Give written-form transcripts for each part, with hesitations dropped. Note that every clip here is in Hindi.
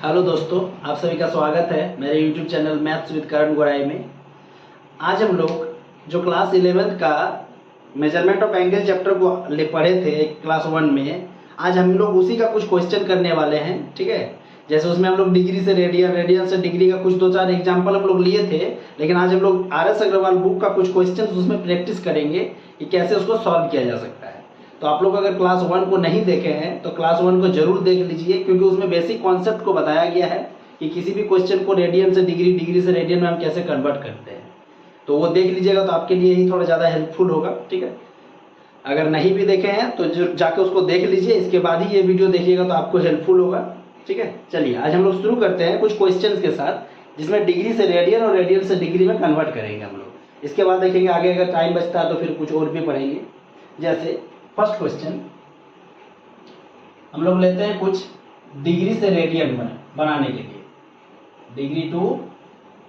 हेलो दोस्तों, आप सभी का स्वागत है मेरे यूट्यूब चैनल मैथ्स विद करण गोराई में। आज हम लोग जो क्लास 11th का मेजरमेंट ऑफ एंगल चैप्टर को पढ़े थे क्लास 1 में, आज हम लोग उसी का कुछ क्वेश्चन करने वाले हैं। ठीक है, जैसे उसमें हम लोग डिग्री से रेडियन, रेडियन से डिग्री का कुछ 2-4 एग्जाम्पल हम लोग लिए थे, लेकिन आज हम लोग RS अग्रवाल बुक का कुछ क्वेश्चन उसमें प्रैक्टिस करेंगे कि कैसे उसको सॉल्व किया जा सकता है। तो आप लोग अगर क्लास 1 को नहीं देखे हैं तो क्लास 1 को जरूर देख लीजिए, क्योंकि उसमें बेसिक कॉन्सेप्ट को बताया गया है कि किसी भी क्वेश्चन को रेडियन से डिग्री, डिग्री से रेडियन में हम कैसे कन्वर्ट करते हैं। तो वो देख लीजिएगा तो आपके लिए ही थोड़ा ज़्यादा हेल्पफुल होगा। ठीक है, अगर नहीं भी देखे हैं तो जाके उसको देख लीजिए, इसके बाद ही ये वीडियो देखिएगा तो आपको हेल्पफुल होगा। ठीक है, चलिए आज हम लोग शुरू करते हैं कुछ क्वेश्चन के साथ, जिसमें डिग्री से रेडियन और रेडियन से डिग्री में कन्वर्ट करेंगे हम लोग। इसके बाद देखेंगे आगे, अगर टाइम बचता है तो फिर कुछ और भी पढ़ेंगे। जैसे फर्स्ट क्वेश्चन हम लोग लेते हैं कुछ डिग्री से रेडियन बनाने के लिए, डिग्री टू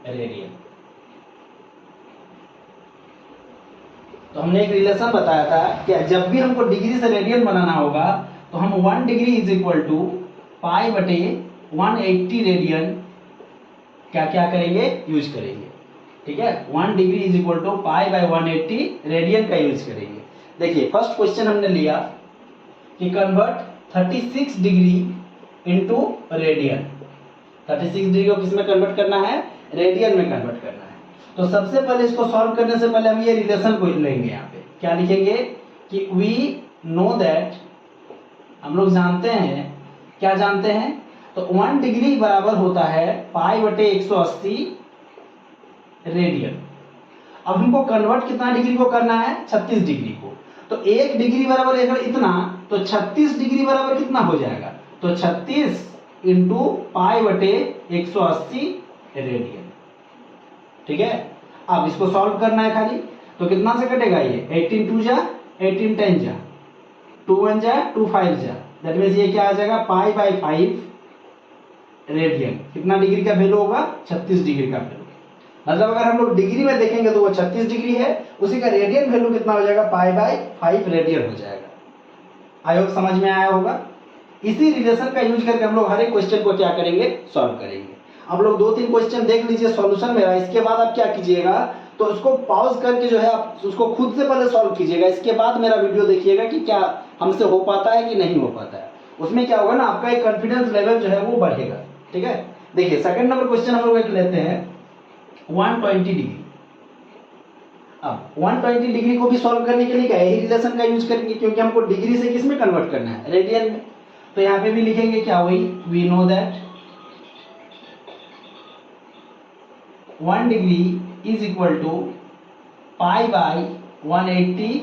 रेडियन। तो हमने एक रिलेशन बताया था कि जब भी हमको डिग्री से रेडियन बनाना होगा तो हम 1 डिग्री इज इक्वल टू पाई बटे 180 रेडियन क्या क्या करेंगे, यूज करेंगे। ठीक है, 1 degree is equal to pi by 180 radian का यूज करेंगे। देखिए फर्स्ट क्वेश्चन हमने लिया कि convert 36 degree into radian. 36 degree को किस में कन्वर्ट करना है, रेडियन में कन्वर्ट करना है। तो सबसे पहले इसको सॉल्व करने से पहले हम ये रिलेशन को लेंगे। यहाँ पे क्या लिखेंगे कि वी नो दैट, हम लोग जानते हैं, क्या जानते हैं, तो 1 डिग्री बराबर होता है पाई बटे 180 रेडियन। अब हमको कन्वर्ट कितना डिग्री को करना है, 36 डिग्री को। तो 1 डिग्री बराबर इतना, तो 36 डिग्री बराबर कितना हो जाएगा, तो 36 इंटू पाई बटे 180 रेडियन। ठीक है, अब इसको सॉल्व करना है खाली, तो कितना से कटेगा ये, 18 2 जा 18 10 जा 2 1 जा 2 5 जा, दैट मींस ये क्या आ जाएगा, पाई बाय 5 रेडियन। कितना डिग्री का वैल्यू होगा, 36 डिग्री का वैल्यू। मतलब अगर हम लोग डिग्री में देखेंगे तो वो 36 डिग्री है, उसी का रेडियन वैल्यू कितना हो जाएगा, पाई बाय 5 रेडियन हो जाएगा। आई होप समझ में आया होगा। इसी रिलेशन का यूज करके हम लोग हर एक क्वेश्चन को क्या करेंगे, सॉल्व करेंगे। आप लोग 2-3 क्वेश्चन देख लीजिए सॉल्यूशन मेरा, इसके बाद आप क्या कीजिएगा, तो उसको पॉज करके जो है आप उसको खुद से पहले सॉल्व कीजिएगा, इसके बाद मेरा वीडियो देखिएगा कि क्या हमसे हो पाता है कि नहीं हो पाता है। उसमें क्या होगा ना, आपका एक कॉन्फिडेंस लेवल जो है वो बढ़ेगा। ठीक है, देखिए सेकंड नंबर क्वेश्चन हम लोग एक लेते हैं 120 डिग्री। अब 120 डिग्री को भी सॉल्व करने के लिए क्या यही रिलेशन का यूज करेंगे, क्योंकि हमको डिग्री से किस में कन्वर्ट करना है, रेडियन में। तो यहाँ पे भी लिखेंगे क्या, वही we know that 1 degree is equal to pi by 180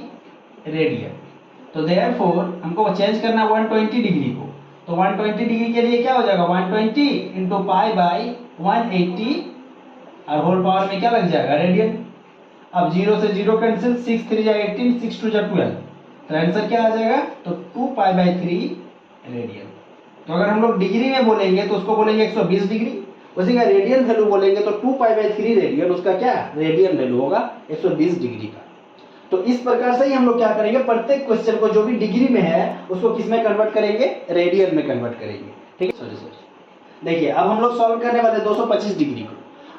radian. तो देयरफॉर हमको चेंज करना है 120 डिग्री को, तो 120 डिग्री के लिए क्या हो जाएगा, 120 इंटू पाई बाय 180 और होल पावर में क्या लग जाएगा, रेडियन। अब 0 से 0 कैंसिल, 6 3 जा 18, 6 2 जा 12, तो आंसर क्या आ जाएगा, तो 2 पाई बाय 3 रेडियन। तो अगर हम लोग डिग्री में बोलेंगे तो उसको बोलेंगे 120 डिग्री, उसी का रेडियन वैल्यू बोलेंगे तो 2 पाई बाय 3 रेडियन, उसका क्या रेडियन वैल्यू होगा 120 डिग्री का। तो इस प्रकार से ही हम लोग क्या करेंगे, प्रत्येक क्वेश्चन को जो भी डिग्री में है उसको किस में कन्वर्ट करेंगे, रेडियन में कन्वर्ट करेंगे। ठीक है, सॉरी देखिए अब हम लोग सॉल्व करने वाले 225 डिग्री को।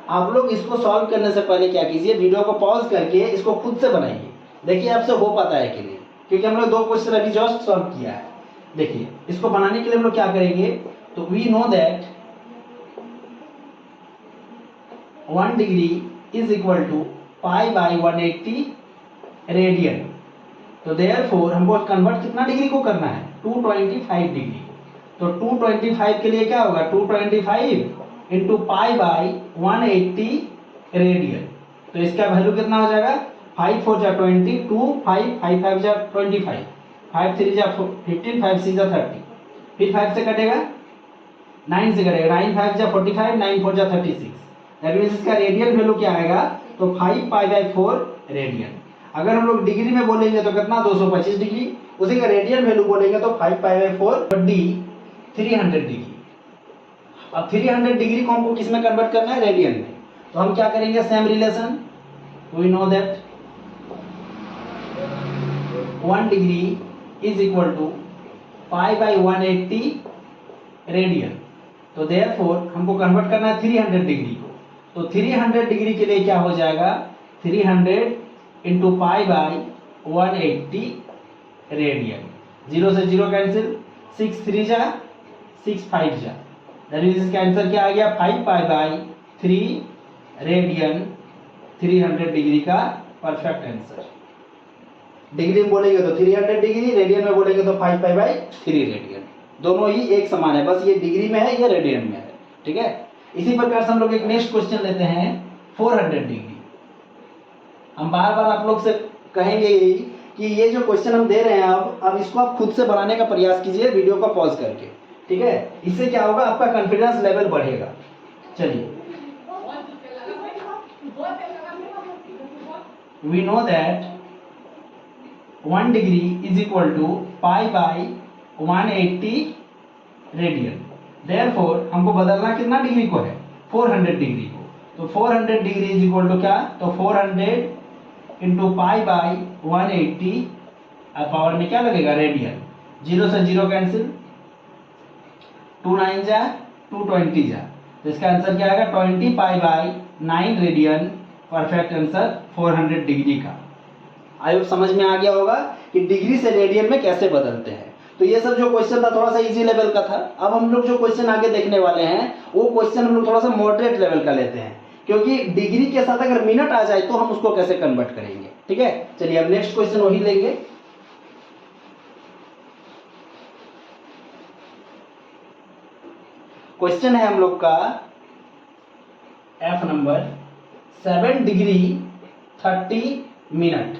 आप लोग इसको सॉल्व करने से पहले क्या कीजिए, वीडियो को पॉज करके इसको खुद से बनाइए, देखिए आपसे हो पाता है कि नहीं, क्योंकि हम लोग 2 क्वेश्चन अभी जस्ट सॉल्व किया है। देखिए इसको बनाने के लिए हम लोग क्या करेंगे, तो we know that 1 degree is equal to pi by 180 radian. तो देयरफॉर हमको कन्वर्ट कितना डिग्री को करना है, 225 डिग्री को। तो 225 के लिए क्या होगा, 225 इंटू पाई बाय 180 रेडियन। तो इसका वैल्यू कितना हो जाएगा, 5 4 जा 20, 2 5 5 5 जा 25, 5 3 जा 15, 5 6 जा 30, फिर 5 से कटेगा, 9 से कटेगा, 9 5 जा 45, 9 4 जा 36। दैट मींस इसका रेडियन वैल्यू क्या आएगा, तो 5 पाई बाय 4 रेडियन। अगर हम लोग डिग्री में बोलेंगे तो कितना, 225 डिग्री, उसी का रेडियन वैल्यू बोलेंगे तो 5 पाई बाय 4 डी 300 डिग्री। अब 300 डिग्री को हमको किस में कन्वर्ट करना है, रेडियन में। तो हम क्या करेंगे, same relation, we know that 1 degree is equal to pi by 180 radian. तो देयरफॉर हमको कन्वर्ट करना है 300 डिग्री को। तो 300 डिग्री के लिए क्या हो जाएगा, 300 इंटू पाई बाई 180 रेडियन। 0 से 0 कैंसिल, 6 3 जा 6 5 जा, दैट मींस इसका आंसर क्या आ गया 5 पाई बाई 3 रेडियन, 300 डिग्री का परफेक्ट आंसर। डिग्री में बोलेंगे तो 300 डिग्री, रेडियन में बोलेंगे तो 5 पाई बाई 3 रेडियन। दोनों ही एक समान है, बस ये डिग्री में है, ये रेडियन में है। ठीक है, इसी प्रकार से हम लोग एक नेक्स्ट क्वेश्चन लेते हैं 400 डिग्री। हम बार बार आप लोग से कहेंगे यही कि ये जो क्वेश्चन हम दे रहे हैं अब इसको आप खुद से बनाने का प्रयास कीजिए वीडियो को पॉज करके। ठीक है, इससे क्या होगा, आपका कॉन्फिडेंस लेवल बढ़ेगा। चलिए, we know that 1 degree is equal to pi by 180 radian. Therefore हमको बदलना कितना डिग्री को है, 400 डिग्री को। तो 400 डिग्री इज इक्वल टू क्या, तो 400 इंटू पाई बाई 180, और पावर में क्या लगेगा रेडियन। 0 से 0 कैंसिल, 2 9 जा 220 जा, तो इसका आंसर क्या आएगा 20 pi by 9 radian. Perfect answer 400 degree का। आई होप समझ में आ गया होगा कि डिग्री से रेडियन में कैसे बदलते हैं। तो ये सब जो क्वेश्चन था थोड़ा सा इजी लेवल का था। अब हम लोग जो क्वेश्चन आगे देखने वाले हैं वो क्वेश्चन हम लोग थोड़ा सा मॉडरेट लेवल का लेते हैं, क्योंकि डिग्री के साथ अगर मिनट आ जाए तो हम उसको कैसे कन्वर्ट करेंगे। ठीक है, चलिए अब नेक्स्ट क्वेश्चन वही लेंगे। क्वेश्चन है हम लोग का F नंबर 7 डिग्री 30 मिनट।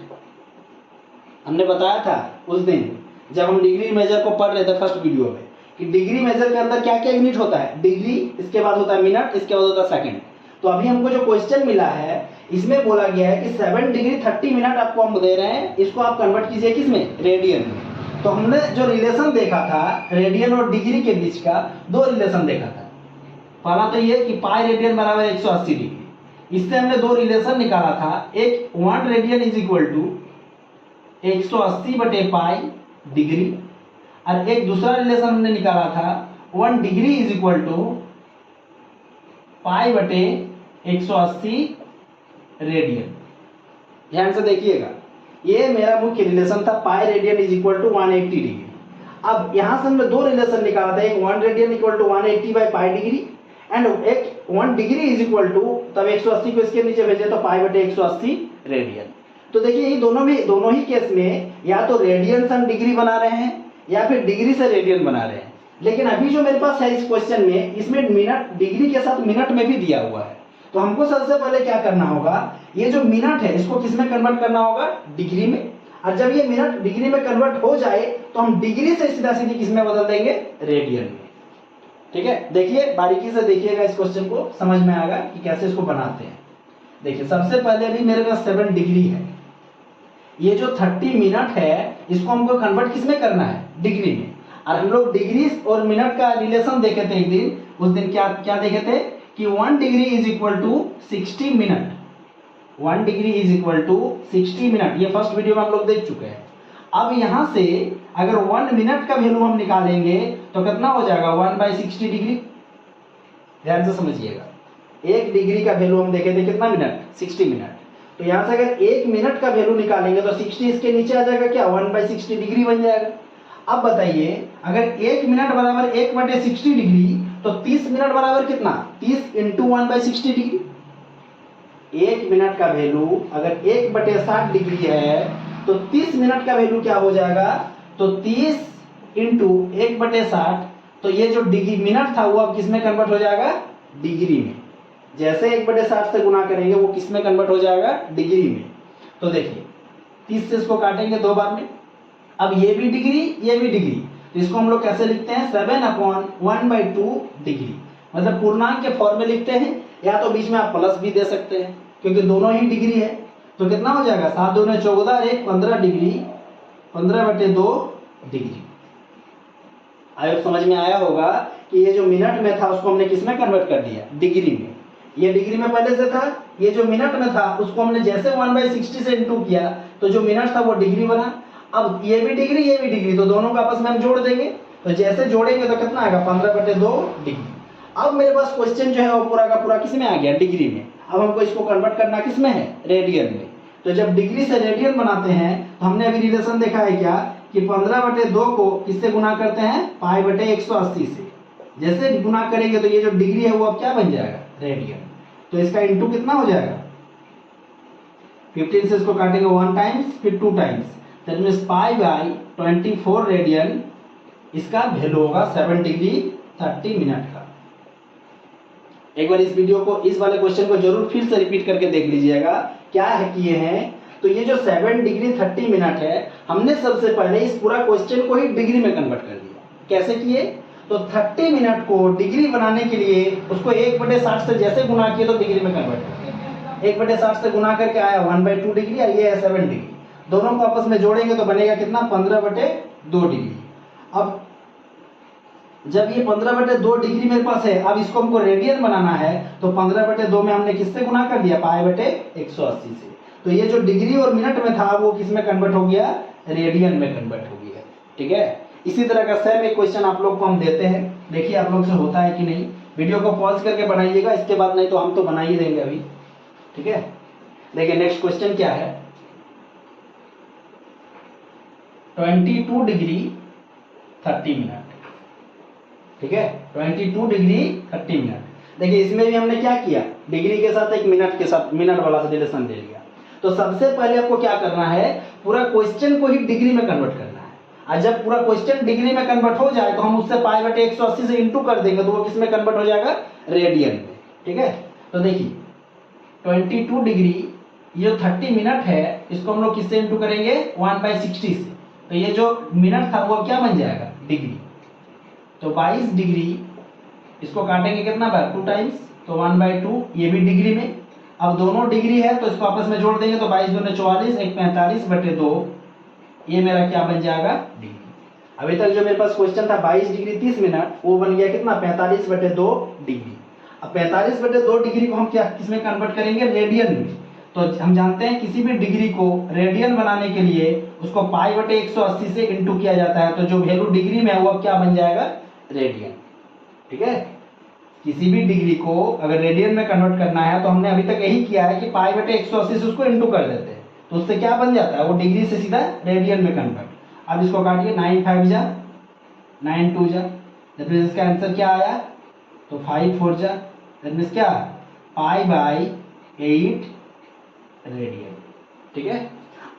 हमने बताया था उस दिन जब हम डिग्री मेजर को पढ़ रहे थे फर्स्ट वीडियो में कि डिग्री मेजर के अंदर क्या क्या यूनिट होता है, डिग्री, इसके बाद होता है मिनट, इसके बाद होता है सेकंड। तो अभी हमको जो क्वेश्चन मिला है इसमें बोला गया है कि 7 डिग्री 30 मिनट आपको हम दे रहे हैं, इसको आप कन्वर्ट कीजिए किसमें, रेडियन में। तो हमने जो रिलेशन देखा था रेडियन और डिग्री के बीच का, दो रिलेशन देखा था। पहला तो ये कि पाई रेडियन बराबर 180 डिग्री, इससे हमने दो रिलेशन निकाला था। एक 1 रेडियन इज इक्वल टू 180 बटे पाई डिग्री, और एक दूसरा रिलेशन हमने निकाला था 1 डिग्री इज इक्वल टू पाई बटे 180 रेडियन। ध्यान से देखिएगा, ये मेरा मुख्य रिलेशन था, pi radian is equal to 180 degree. अब यहां से हमने दो रिलेशन निकाला था, एक 1 radian equal to 180 by pi degree, and एक 1 डिग्री इज इक्वल टू, तब 180 को इसके नीचे भेजे तो पाई बटे 180 रेडियन। तो देखिए ये दोनों ही केस में या तो रेडियन से हम डिग्री बना रहे हैं या फिर डिग्री से रेडियन बना रहे हैं। लेकिन अभी जो मेरे पास है इस क्वेश्चन में, इसमें मिनट, डिग्री के साथ मिनट में भी दिया हुआ है। तो हमको सबसे पहले क्या करना होगा, ये जो मिनट है इसको किस में कन्वर्ट करना होगा, डिग्री में। और जब ये मिनट डिग्री में कन्वर्ट हो जाए तो हम डिग्री से सीधा सीधी किस में बदल देंगे, रेडियन में। ठीक है, देखिए बारीकी से देखिएगा इस क्वेश्चन को, समझ में आएगा कि कैसे इसको बनाते हैं। देखिए सबसे पहले अभी मेरे पास 7 डिग्री है, ये जो 30 मिनट है इसको हमको कन्वर्ट किस में करना है, डिग्री में। और हम लोग डिग्री और मिनट का रिलेशन देखे थे एक दिन, उस दिन क्या देखे थे कि 1 degree is equal to 60 minute. 1 degree is equal to 60 minute, ये फर्स्ट वीडियो में हम लोग देख चुके हैं। अब यहां से अगर 1 मिनट का वैल्यू हम निकालेंगे तो कितना हो जाएगा, 1/60 डिग्री। ध्यान से समझिएगा, 1 डिग्री का वैल्यू हम देखे थे कितना मिनट, 60 मिनट। तो यहां से अगर 1 मिनट का वैल्यू निकालेंगे तो 60 इसके नीचे आ जाएगा, क्या 1/60 डिग्री बन जाएगा। अब बताइए अगर 1 मिनट बराबर 1/60 डिग्री तो 30 मिनट बराबर कितना, 30 इंटू 1/60 डिग्री। 1 मिनट का वैल्यू अगर 1/60 डिग्री है तो 30 मिनट का वैल्यू क्या हो जाएगा, तो 30 इंटू 1/60, तो ये जो डिग्री मिनट था वो अब किस में कन्वर्ट हो जाएगा, डिग्री में। जैसे 1/60 से गुना करेंगे वो किस में कन्वर्ट हो जाएगा, डिग्री में। तो देखिए 30 से इसको काटेंगे 2 बार में, अब ये भी डिग्री ये भी डिग्री, तो इसको हम लोग कैसे लिखते हैं, 7/1/2 डिग्री। मतलब पूर्णांक के फॉर्म में लिखते हैं, या तो बीच में आप प्लस भी दे सकते हैं क्योंकि दोनों ही डिग्री है। तो कितना हो जाएगा, 7 दूनी 14 और 1 15 डिग्री, 15/2 डिग्री। आयोग समझ में आया होगा कि ये जो मिनट में था उसको हमने किस में कन्वर्ट कर दिया, डिग्री में। ये डिग्री में पहले से था, ये जो मिनट में था उसको हमने जैसे 1/60 से इंटू किया तो जो मिनट था वो डिग्री बना। अब ये भी डिग्री ये भी डिग्री, तो दोनों को आपस में हम जोड़ देंगे। तो जैसे जोड़ेंगे तो कितना आएगा, 15/2 डिग्री। अब मेरे पास क्वेश्चन जो है वो पूरा का पूरा किस में आ गया, डिग्री में। अब हमको इसको कन्वर्ट करना किस में है, रेडियन में। तो जब डिग्री से रेडियन बनाते हैं तो हमने अभी रिलेशन देखा है क्या, कि 15/2 को किससे गुना करते हैं, π/180 से। जैसे गुना करेंगे तो ये जो डिग्री है वो अब क्या बन जाएगा, रेडियन। तो इसका इंटू कितना हो जाएगा, 15 से इसको काटेंगे 1 टाइम्स, फिर 2 टाइम्स, दैट मींस π/24 रेडियन। इसका वैल्यू होगा 7 डिग्री 30 मिनट का। एक बार इस वीडियो को, इस वाले क्वेश्चन को जरूर फिर से रिपीट करके देख लीजिएगा, क्या है किए हैं। तो ये जो 7 डिग्री 30 मिनट है, हमने सबसे पहले इस पूरा क्वेश्चन को ही डिग्री में कन्वर्ट कर दिया। कैसे किए, तो 30 मिनट को डिग्री बनाने के लिए उसको 1/60 से जैसे गुना किए तो डिग्री में कन्वर्ट कर दिया। 1/60 से गुना करके आया 1/2 डिग्री, और ये है 7 डिग्री। दोनों को आपस में जोड़ेंगे तो बनेगा कितना, 15/2 डिग्री। अब जब ये 15/2 डिग्री मेरे पास है, अब इसको हमको रेडियन बनाना है, तो 15/2 में हमने किससे गुना कर दिया, π/180 से। तो ये जो डिग्री और मिनट में था वो किस में कन्वर्ट हो गया, रेडियन में कन्वर्ट हो गया। ठीक है, इसी तरह का सेम एक क्वेश्चन आप लोग को हम देते हैं, देखिए आप लोग से होता है कि नहीं। वीडियो को पॉज करके बनाइएगा, इसके बाद नहीं तो हम तो बना ही देंगे अभी। ठीक है, देखिए नेक्स्ट क्वेश्चन क्या है, 22 डिग्री 30 मिनट। ठीक है, 22 डिग्री 30 मिनट। देखिए इसमें भी हमने क्या किया, डिग्री के साथ एक मिनट के साथ मिनट वाला रिलेशन ले लिया। तो सबसे पहले आपको क्या करना है, पूरा क्वेश्चन को ही डिग्री में कन्वर्ट करना है। और जब पूरा क्वेश्चन डिग्री में कन्वर्ट हो जाए तो हम उससे π/180 से इंटू कर देंगे, तो वो किस में कन्वर्ट हो जाएगा, रेडियन में। ठीक है, तो देखिए 22 डिग्री, ये जो 30 मिनट है इसको हम लोग किससे इंटू करेंगे, 1/60 से। तो ये जो मिनट था वो क्या बन जाएगा, डिग्री। तो 22 डिग्री, इसको काटेंगे कितना बार, 2 टाइम्स, तो 1/2, ये भी डिग्री में। अब दोनों डिग्री है तो इसको आपस में जोड़ देंगे, तो 22 दूनी 44, 1 45/2, ये मेरा क्या बन जाएगा, डिग्री। अभी तक जो मेरे पास क्वेश्चन था 22 डिग्री 30 मिनट, वो बन गया कितना, 45/2 डिग्री। अब 45/2 डिग्री को हम क्या किसमें कन्वर्ट करेंगे, रेडियन में। तो हम जानते हैं किसी भी डिग्री को रेडियन बनाने के लिए उसको π/180 से इंटू किया जाता है, तो जो वैल्यू डिग्री में है वो अब क्या बन जाएगा, रेडियन। ठीक है, किसी भी डिग्री को अगर रेडियन में कन्वर्ट करना है तो हमने अभी तक यही किया है कि π/180 से उसको इंटू कर देते हैं, तो उससे क्या बन जाता है, वो डिग्री से सीधा रेडियन में कन्वर्ट। अब इसको काटिए, 9 5 जा 9 2 जा, दैट मींस इसका आंसर क्या आया, तो 5 4 जा, दैट मींस क्या, π/8 रेडियन। ठीक है,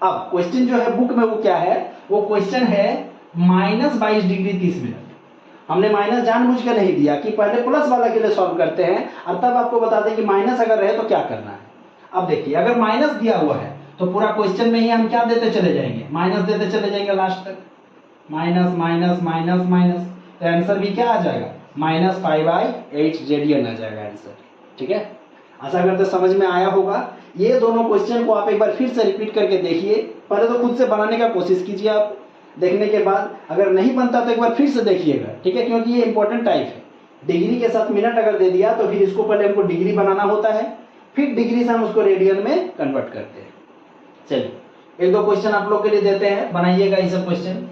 अब क्वेश्चन जो है बुक में वो क्या है, वो क्वेश्चन है -22 डिग्री 30 मिनट। हमने माइनस जानबूझ के नहीं दिया कि पहले प्लस वाला के लिए सॉल्व करते हैं, और तब आपको बता दें कि माइनस अगर रहे तो क्या करना है। अब देखिए अगर माइनस दिया हुआ है तो पूरा क्वेश्चन में ही हम क्या देते चले जाएंगे, माइनस देते चले जाएंगे लास्ट तक, माइनस माइनस माइनस माइनस, तो आंसर भी क्या आ जाएगा, -π/8 रेडियन आ जाएगा आंसर। ठीक है, आशा करते समझ में आया होगा। ये दोनों क्वेश्चन को आप एक बार फिर से रिपीट करके देखिए, पहले तो खुद से बनाने का कोशिश कीजिए आप, देखने के बाद अगर नहीं बनता तो एक बार फिर से देखिएगा। ठीक है, क्योंकि ये इंपॉर्टेंट टाइप है। डिग्री के साथ मिनट अगर दे दिया तो फिर इसको पहले हमको डिग्री बनाना होता है, फिर डिग्री से हम उसको रेडियन में कन्वर्ट करते हैं। चलिए एक दो क्वेश्चन आप लोग के लिए देते हैं, बनाइएगा ये सब क्वेश्चन।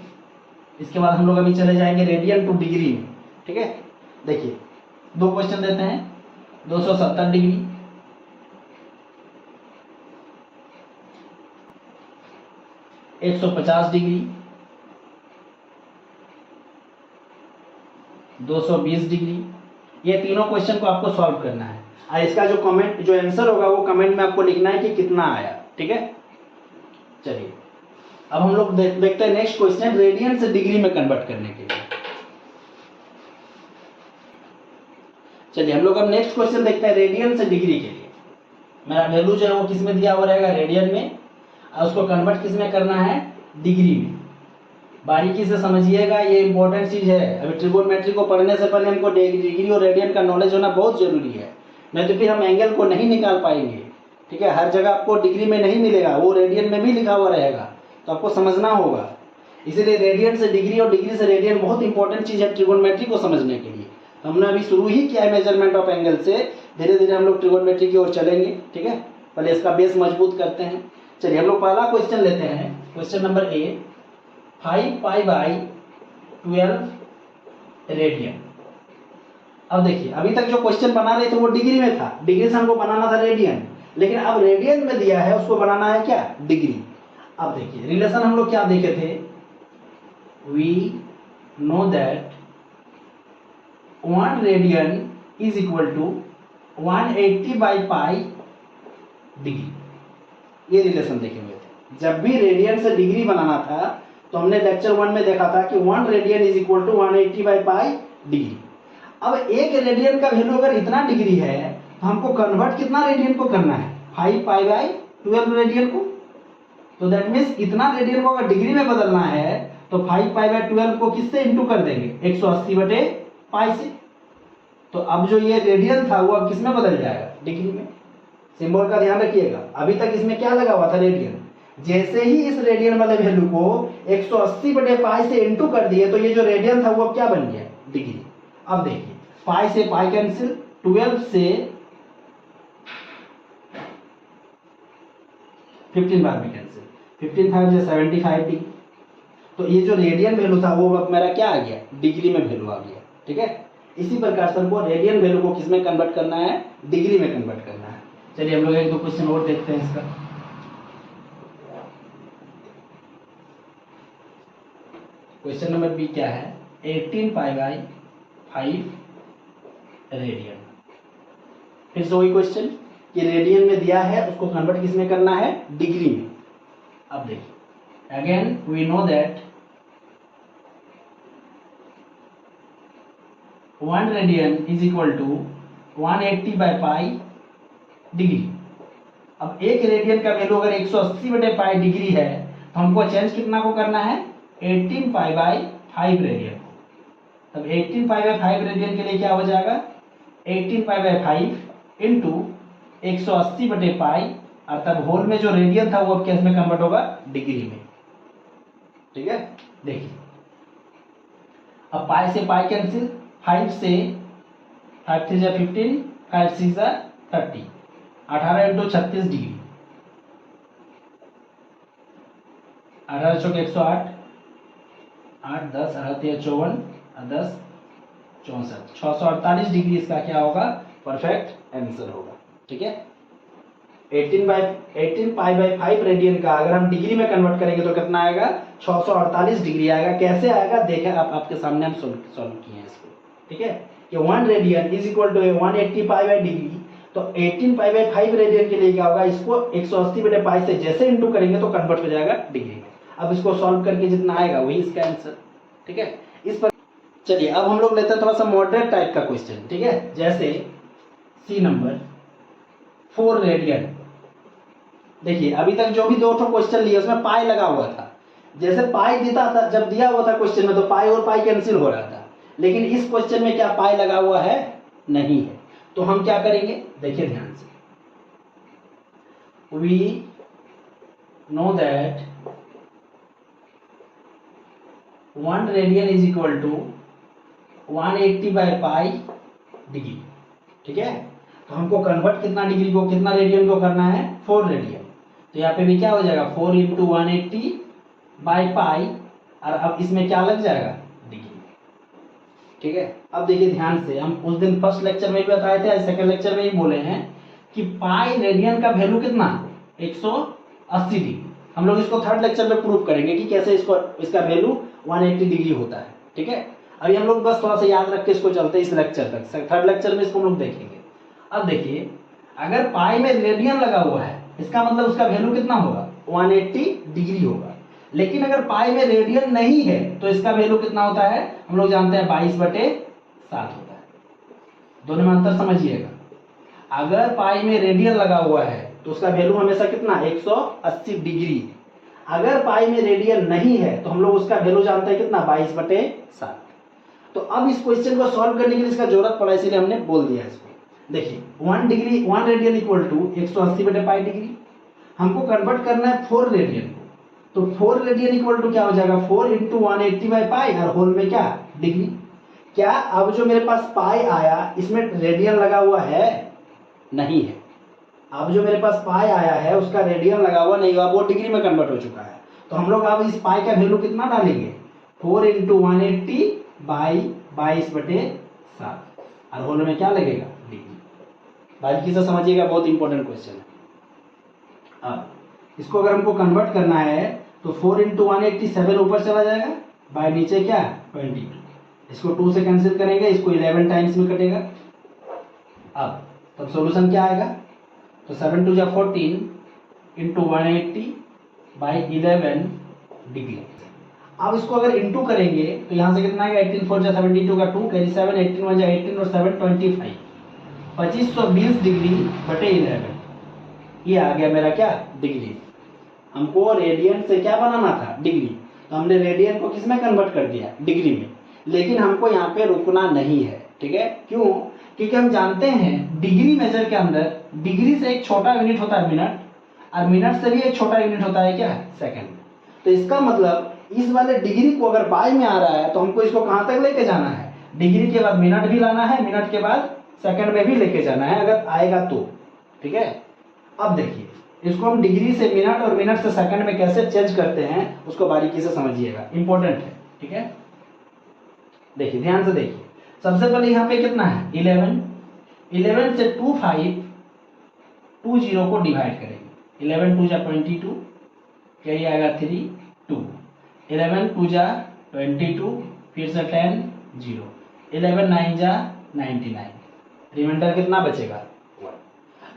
इसके बाद हम लोग अभी चले जाएंगे रेडियन टू डिग्री में। ठीक है, देखिए दो क्वेश्चन देते हैं, 270 डिग्री, 150 डिग्री, 220 डिग्री। ये तीनों क्वेश्चन को आपको सॉल्व करना है, और इसका जो कमेंट, जो आंसर होगा वो कमेंट में आपको लिखना है कि कितना आया। ठीक है, चलिए अब हम लोग देखते हैं नेक्स्ट क्वेश्चन, रेडियन से डिग्री में कन्वर्ट करने के लिए। चलिए हम लोग अब नेक्स्ट क्वेश्चन देखते हैं रेडियन से डिग्री के लिए। मेरा वैल्यू जो है वो किस में दिया हुआ रहेगा, रेडियन में, और उसको कन्वर्ट किस में करना है, डिग्री में। बारीकी से समझिएगा, ये इंपॉर्टेंट चीज है। अभी ट्रिगोनोमेट्री को पढ़ने से पहले हमको डिग्री और रेडियन का नॉलेज होना बहुत जरूरी है, नहीं तो फिर हम एंगल को नहीं निकाल पाएंगे। ठीक है, हर जगह आपको डिग्री में नहीं मिलेगा, वो रेडियन में भी लिखा हुआ रहेगा, तो आपको समझना होगा। इसीलिए रेडियन से डिग्री और डिग्री से रेडियन बहुत इंपॉर्टेंट चीज है ट्रिगोनोमेट्री को समझने के लिए। तो हमने अभी शुरू ही किया है मेजरमेंट ऑफ एंगल से, धीरे धीरे हम लोग ट्रिगोनोमेट्री की ओर चलेंगे। ठीक है, पहले इसका बेस मजबूत करते हैं। चलिए हम लोग पहला क्वेश्चन लेते हैं, क्वेश्चन नंबर ए, 5π/12 रेडियन। अब देखिए अभी तक जो क्वेश्चन बना रहे थे वो डिग्री में था, डिग्री से हमको बनाना था रेडियन, लेकिन अब रेडियन में दिया है उसको बनाना है क्या, डिग्री। अब देखिए रिलेशन हम लोग क्या देखे थे, we know that 1 radian is equal to 180 by pi degree, ये रिलेशन देखे हुए थे। जब भी रेडियन से डिग्री बनाना था तो हमने लेक्चर 1 में देखा था कि 1 radian is equal to 180 by pi degree. अब एक रेडियन का वैल्यू अगर इतना डिग्री है तो हमको कन्वर्ट कितना रेडियन को करना है, 5 पाई बाई 12 रेडियन को। तो दैट मीन्स इतना रेडियन को अगर डिग्री में बदलना है तो 5 पाई बाई 12 को किससे इंटू कर देंगे, 180 बटे पाई से। तो अब जो ये रेडियन था वो अब किस में बदल जाएगा, डिग्री में। सिंबल का ध्यान रखिएगा, अभी तक इसमें क्या लगा हुआ था, रेडियन। जैसे ही इस रेडियन वाले वैल्यू को 180 बटे पाई से इंटू कर दिए तो ये जो रेडियन था वो अब क्या बन गया, डिग्री। अब देखिए पाई से पाई कैंसिल, 12 से 15 बार में कैंसिल, 15 5 से 75 डिग्री। तो ये जो रेडियन वैल्यू था वो अब मेरा क्या आ गया, डिग्री में वैल्यू आ गया। ठीक है, इसी प्रकार से हमको रेडियन वैल्यू को किसमें कन्वर्ट करना है, डिग्री में कन्वर्ट करना है। चलिए हम लोग एक दो क्वेश्चन और देखते हैं इसका। क्वेश्चन नंबर बी क्या है, 18 पाई बाई 5 रेडियन। फिर से वही क्वेश्चन कि रेडियन में दिया है उसको कन्वर्ट किसमें करना है, डिग्री में। अब देखिए again we know that 1 radian is equal to 180 by pi degree. अब एक रेडियन का वैल्यू अगर 180 बटे पाई डिग्री है तो हमको चेंज कितना को करना है, 18 पाई बाई 5 रेडियन को। तब 18 पाई बाई 5 रेडियन के लिए क्या हो जाएगा, 18 पाई बाई 5 इंटू 180 बटे पाई, और तब होल में जो रेडियन था वो अब कैसे में कन्वर्ट होगा, डिग्री में। ठीक है, देखिए अब पाई से पाई कैंसिल, 5 से 5 3 जा 15, 5 6 जा 30, 18 इंटू 36 डिग्री, 18 चौक 108, 8 10 18 54 10 64, 648 डिग्री इसका क्या होगा, परफेक्ट आंसर होगा। ठीक है, 18 पाई बाई 5 रेडियन का अगर हम डिग्री में कन्वर्ट करेंगे तो कितना आएगा, 648 डिग्री आएगा। कैसे आएगा देखें आप, आपके सामने हम सॉल्व किए हैं इसको। ठीक है, कि 1 radian is equal to 180 pi by degree, तो 18 पाई बाई 5 रेडियन के लिए क्या होगा, इसको 180 बटे पाई से जैसे इंटू करेंगे तो कन्वर्ट हो जाएगा डिग्री में। अब इसको सॉल्व करके जितना आएगा वही इसका आंसर। ठीक है, इस पर चलिए अब हम लोग लेते हैं थोड़ा सा मॉडरेट टाइप का क्वेश्चन। ठीक है, जैसे सी नंबर 4 रेडियन। देखिए अभी तक जो भी दो क्वेश्चन लिए उसमें पाई लगा हुआ था, जैसे पाई देता था, जब दिया हुआ था क्वेश्चन में तो पाई और पाई कैंसिल हो रहा था, लेकिन इस क्वेश्चन में क्या पाई लगा हुआ है, नहीं है। तो हम क्या करेंगे, देखिए ध्यान से, we know that 1 radian is equal to 180 by pi degree. ठीक है, तो हमको कन्वर्ट कितना डिग्री को, कितना रेडियन को करना है, 4 रेडियन। तो यहाँ पे भी क्या हो जाएगा, 4 इंटू 180 बाई पाई, और अब इसमें क्या लग जाएगा, डिग्री। ठीक है, अब देखिए ध्यान से, हम उस दिन फर्स्ट लेक्चर में भी बताए थे, सेकंड लेक्चर में ही बोले हैं कि पाई रेडियन का वैल्यू कितना, 180 डिग्री। हम लोग इसको थर्ड लेक्चर में प्रूव करेंगे कि कैसे इसको, इसका वैल्यू 180 डिग्री होता है। ठीक है, अभी हम लोग बस थोड़ा सा याद रख के इसको चलते हैं इस लेक्चर तक, थर्ड लेक्चर में इसको हम लोग देखेंगे। अब देखिए अगर पाई में रेडियन लगा हुआ है इसका मतलब उसका वैल्यू कितना होगा, 180 डिग्री होगा। लेकिन अगर पाई में रेडियन नहीं है तो इसका वैल्यू कितना होता है, हम लोग जानते हैं 22/7 होता है। दोनों में अंतर समझिएगा, अगर पाई में रेडियन लगा हुआ है तो उसका वैल्यू हमेशा कितना, 180 डिग्री। अगर पाई में रेडियन नहीं है तो हम लोग उसका वैल्यू जानते हैं कितना, 22/7। तो अब इस क्वेश्चन को सॉल्व करने के लिए इसका जरूरत पड़ा, इसीलिए हमने बोल दिया इसको। देखिए 1 रेडियन इक्वल टू 180 बटे पाई डिग्री, हमको कन्वर्ट करना है 4 रेडियन को। तो 4 रेडियन इक्वल टू क्या हो जाएगा, 4 इंटू 180 बाई पाई, और होल में क्या, डिग्री। क्या अब जो मेरे पास पाई आया इसमें रेडियन लगा हुआ है, नहीं है। अब जो मेरे पास पाई आया है उसका रेडियन लगा हुआ नहीं हुआ, वो डिग्री में कन्वर्ट हो चुका है। तो हम लोग अब इस पाई का वैल्यू कितना डालेंगे, 4 इंटू 180 बाई 22/7। और होल में क्या लगेगा, डिग्री। बारीकी से समझिएगा, बहुत इंपॉर्टेंट क्वेश्चन है। अब इसको अगर हमको कन्वर्ट करना है तो 4 × 187 ऊपर चला जाएगा, बाय नीचे क्या 22। इसको 2 से कैंसिल करेंगे, इसको 11 टाइम्स में कटेगा। अब तब सॉल्यूशन क्या आएगा, तो 7 2 × 14 × 180 बाई 11 डिग्री। अब इसको अगर इंटू करेंगे तो यहाँ से कितना आएगा, 18 4 × 72 का 2 कैरी 7, 18 1 × 18 और 7 25, 2520 डिग्री बटे 11। ये आ गया मेरा क्या, डिग्री। हमको रेडियन से क्या बनाना था, डिग्री, तो हमने रेडियन को किस में कन्वर्ट कर दिया, डिग्री में। लेकिन हमको यहाँ पे रुकना नहीं है, ठीक है, क्यों, क्योंकि हम जानते हैं डिग्री मेजर के अंदर डिग्री से एक छोटा यूनिट होता है मिनट, और मिनट से भी एक छोटा यूनिट होता है क्या, सेकंड। तो इसका मतलब इस वाले डिग्री को अगर बाय में आ रहा है तो हमको इसको कहाँ तक लेके जाना है, डिग्री के बाद मिनट भी लाना है, मिनट के बाद सेकंड में भी लेके जाना है अगर आएगा तो, ठीक है। अब देखिए इसको हम डिग्री से मिनट और मिनट से सेकंड में कैसे चेंज करते हैं उसको बारीकी से समझिएगा, इंपॉर्टेंट है, ठीक है। देखिए ध्यान से देखिए, सबसे पहले यहाँ पे कितना है 11 से 20 को डिवाइड करेंगे। 11 2 × 22, कैरी आएगा 3 2, 11 2 × 22, फिर से 10 0, 11 9 × 99, रिमाइंडर कितना बचेगा 1।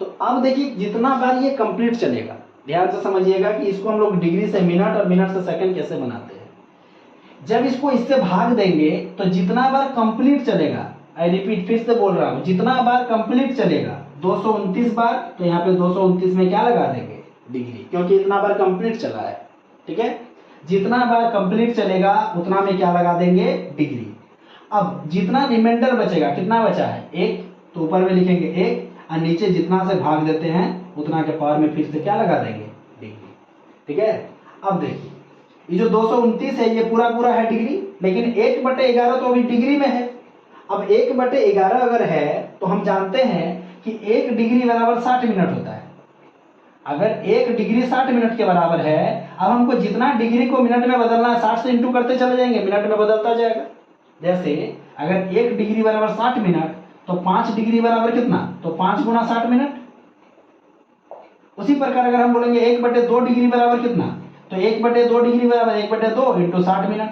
तो अब देखिए जितना बार ये कंप्लीट चलेगा, ध्यान से समझिएगा कि इसको हम लोग डिग्री से मिनट और मिनट से सेकंड कैसे बनाते हैं। जब इसको इससे भाग देंगे तो जितना बार कंप्लीट चलेगा, आई रिपीट फिर से बोल रहा हूं, जितना बार कंप्लीट चलेगा 229 बार, तो यहाँ पे 229 में क्या लगा देंगे, डिग्री, क्योंकि इतना बार कंप्लीट चला है, ठीक है। जितना बार कंप्लीट चलेगा उतना में क्या लगा देंगे, डिग्री। अब जितना रिमाइंडर बचेगा, कितना बचा है 1, तो ऊपर में लिखेंगे 1, और नीचे जितना से भाग देते हैं उतना के पावर में फिर से क्या लगा देंगे, डिग्री, ठीक है। अब देखिए ये जो 229 है ये पूरा पूरा है डिग्री, लेकिन 1/11 तो अभी डिग्री में है। अब 1/11 अगर है तो हम जानते हैं कि 1 डिग्री बराबर 60 मिनट होता है। अगर 1 डिग्री 60 मिनट के बराबर है, अब हमको जितना डिग्री को मिनट में बदलना है 60 से इंटू करते चले जाएंगे, मिनट में बदलता जाएगा। जैसे अगर 1 डिग्री बराबर 60 मिनट तो 5 डिग्री बराबर कितना, तो 5 × 60 मिनट। उसी प्रकार अगर हम बोलेंगे 1/2 डिग्री बराबर कितना, तो 1/2 डिग्री बराबर 1/2 × 60 मिनट।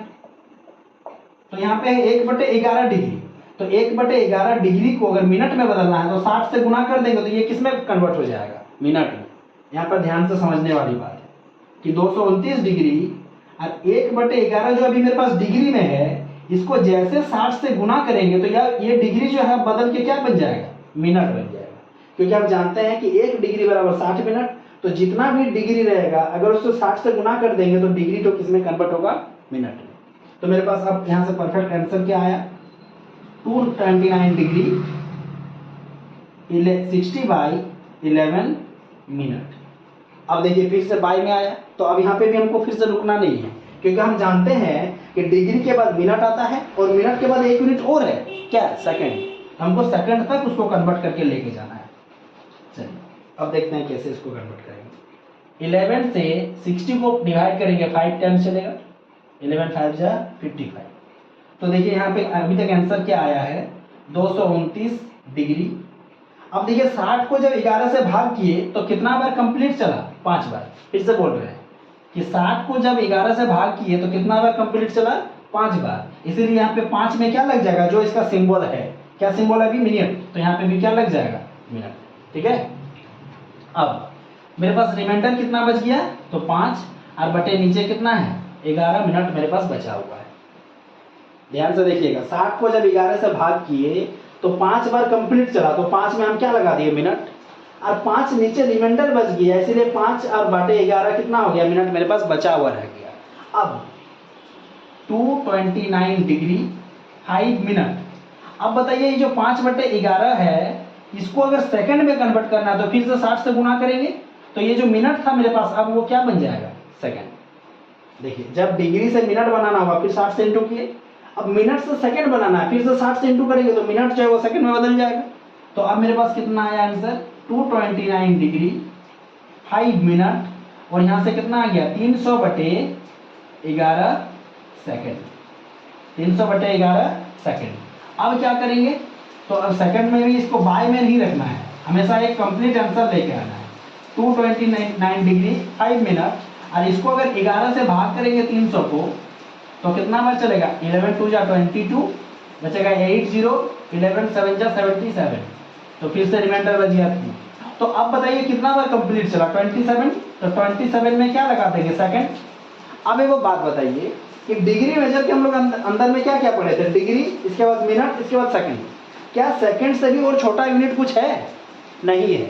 तो यहाँ पे है 1/11 डिग्री, तो 1/11 डिग्री को अगर मिनट में बदलना है तो 60 से गुना कर देंगे तो ये किस में कन्वर्ट हो जाएगा, मिनट में। यहाँ पर ध्यान से समझने वाली बात है कि 229 डिग्री और 1/11 जो अभी मेरे पास डिग्री में है, इसको जैसे 60 से गुना करेंगे तो ये डिग्री जो है बदल के क्या बन जाएगा, मिनट बन जाएगा। क्योंकि हम जानते हैं कि 1 डिग्री बराबर 60 मिनट, तो जितना भी डिग्री रहेगा अगर उसको 60 से गुना कर देंगे तो डिग्री तो किसमें कन्वर्ट होगा, मिनट में। तो मेरे पास अब यहाँ से परफेक्ट आंसर क्या आया, 229 डिग्री 60/11 मिनट। अब देखिए फिर से बाय में आया, तो अब यहाँ पे भी हमको फिर से रुकना नहीं है, क्योंकि हम जानते हैं कि डिग्री के बाद मिनट आता है और मिनट के बाद 1 यूनिट और है क्या, सेकंड। हमको सेकंड तक उसको कन्वर्ट करके लेके जाना है। चलिए अब देखते हैं कैसे इसको कन्वर्ट करेंगे। 11 से 60 को डिवाइड करेंगे 5 टाइम्स चलेगा, 11 5 × 55। तो देखिए यहाँ पे अभी तक आंसर क्या आया है, 229 डिग्री। अब देखिए 60 को जब 11 से भाग किए तो कितना बार कंप्लीट चला, 5 बार। फिर से बोल रहे हैं कि 60 को जब 11 से भाग किए तो कितना बार कंप्लीट चला, 5 बार। इसीलिए यहाँ पे 5 में क्या लग जाएगा, जो इसका सिंबल है, क्या सिंबल है अभी, मिनट, तो यहाँ पे भी क्या लग जाएगा, मिनट, ठीक है। अब मेरे पास रिमाइंडर कितना बच गया, तो 5, और बटे नीचे कितना है 11 मिनट मेरे पास बचा हुआ है। ध्यान से देखिएगा, 60 को जब 11 से भाग किए तो 5 बार कंप्लीट चला, तो 5 में हम क्या लगा दिए, मिनट, और 5 नीचे रिमाइंडर बच गया, इसीलिए 5 और बटे 11 कितना हो गया, मिनट मेरे पास बचा हुआ रह गया। अब 229 डिग्री 5 मिनट। अब बताइए ये जो 5/11 है, इसको अगर सेकंड में कन्वर्ट करना है तो फिर से 60 से गुना करेंगे, तो ये जो मिनट था मेरे पास अब वो क्या बन जाएगा, सेकंड। देखिए जब डिग्री से मिनट बनाना होगा फिर 60 से इंटू किए, अब मिनट से सेकंड बनाना है फिर से 60 से इंटू करेंगे तो मिनट जो है वो सेकंड में बदल जाएगा। तो अब मेरे पास कितना आया आंसर, 229 डिग्री 5 मिनट, और यहाँ से कितना आ गया 300/11 सेकंड, 300/11 सेकंड। अब क्या करेंगे, तो अब सेकंड में भी इसको बाय में नहीं रखना है, हमेशा एक कंप्लीट आंसर लेके आना है। 229 डिग्री 5 मिनट, और इसको अगर 11 से भाग करेंगे 300 को तो कितना बार चलेगा, 11 2 जा 22, बचेगा 80, 11 7 जा 77, तो फिर से रिमाइंडर बच गया 3। तो अब बताइए कितना बार कंप्लीट चला, 27, तो 27 में क्या लगा देंगे, सेकंड। अब एक बात बताइए कि डिग्री मेजर के हम लोग अंदर में क्या क्या पढ़े थे, डिग्री, इसके बाद मिनट, इसके बाद सेकंड। क्या सेकंड से भी और छोटा यूनिट कुछ है, नहीं है।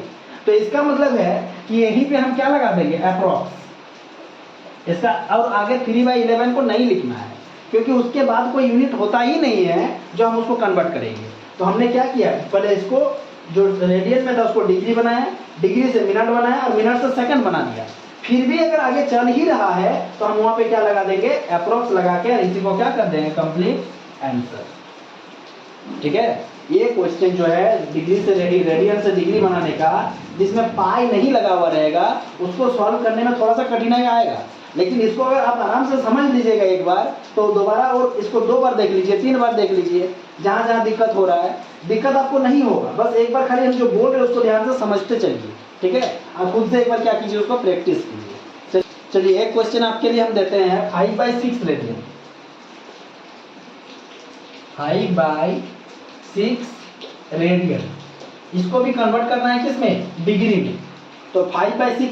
तो इसका मतलब है कि यहीं पे हम क्या लगा देंगे, अप्रॉक्स। इसका और आगे 3/11 को नहीं लिखना है, क्योंकि उसके बाद कोई यूनिट होता ही नहीं है जो हम उसको कन्वर्ट करेंगे। तो हमने क्या किया, पहले इसको जो रेडियन में था उसको डिग्री बनाया, डिग्री से मिनट बनाया और मिनट से सेकंड बना दिया। फिर भी अगर आगे चल ही रहा है तो हम वहां पे क्या लगा देंगे, अप्रॉक्स लगा के इसी को क्या कर देंगे, कंप्लीट आंसर। ठीक है, ये क्वेश्चन जो है डिग्री से रेडियन से डिग्री बनाने का, जिसमें पाई नहीं लगा हुआ रहेगा, उसको सॉल्व करने में थोड़ा सा कठिनाई आएगा। लेकिन इसको अगर आप आराम से समझ लीजिएगा एक बार, तो दोबारा और इसको 2 बार देख लीजिए, 3 बार देख लीजिए, जहाँ जहाँ दिक्कत हो रहा है, दिक्कत आपको नहीं होगा। बस एक बार खाली हम जो बोल रहे हैं उसको ध्यान से समझते चलिए। ठीक है, आप खुद से एक बार क्या कीजिए, उसको प्रैक्टिस कीजिए। चलिए एक क्वेश्चन आपके लिए हम देते हैं, 5/6 रेडियन, 5/6 रेडियन, इसको भी कन्वर्ट करना है किसमें, डिग्री में। तो 5/6